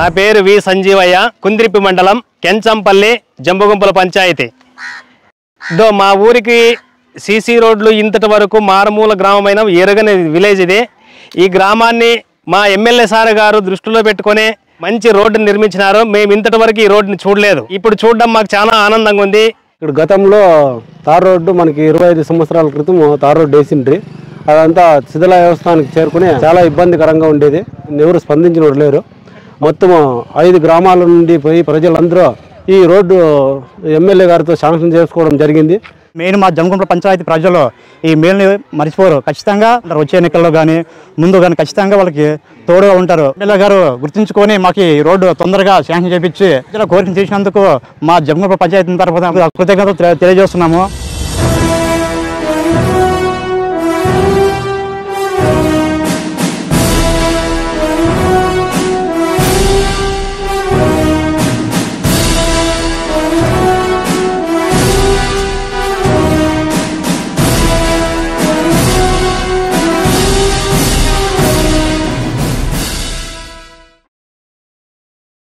నా పేరు వి సంజీవయ్య, కుంద్రిపి మండలం, కెంచంపల్లి, జంబుగుంపల పంచాయతీ. మా ఊరికి సీసీ రోడ్లు ఇంతటి వరకు మారుమూల గ్రామమైన ఎరగని విలేజ్ ఇది. ఈ గ్రామాన్ని మా ఎమ్మెల్యే సార్ గారు దృష్టిలో పెట్టుకొని మంచి రోడ్డుని నిర్మించినారు. మేము ఇంతటి వరకు ఈ రోడ్డుని చూడలేదు. ఇప్పుడు చూడడం మాకు చాలా ఆనందంగా ఉంది. ఇక్కడ గతంలో తార్ రోడ్డు మనకి 25 సంవత్సరాల క్రితం తార్ రోడ్డు వేసిండ్రి. అదంతా శిథిల వ్యవస్థానికి చేరుకుని చాలా ఇబ్బందికరంగా ఉండేది. ఎవరు స్పందించిన లేరు. మొత్తం 5 గ్రామాల నుండి పోయి ప్రజలందరూ ఈ రోడ్డు ఎమ్మెల్యే గారితో శాంక్షన్ చేసుకోవడం జరిగింది. మెయిన్ మా జంబుగుంపల పంచాయతీ ప్రజలు ఈ మేలుని మర్చిపోరు. ఖచ్చితంగా వచ్చే ఎన్నికల్లో కానీ ముందు కానీ ఖచ్చితంగా వాళ్ళకి తోడుగా ఉంటారు. ఎమ్మెల్యే గారు గుర్తుంచుకొని మాకు ఈ రోడ్డు తొందరగా శాంక్షన్ చేయించి కోరిక చేసినందుకు మా జంబుగుంపల పంచాయతీ తరఫున కృతజ్ఞతలు తెలియజేస్తున్నాము.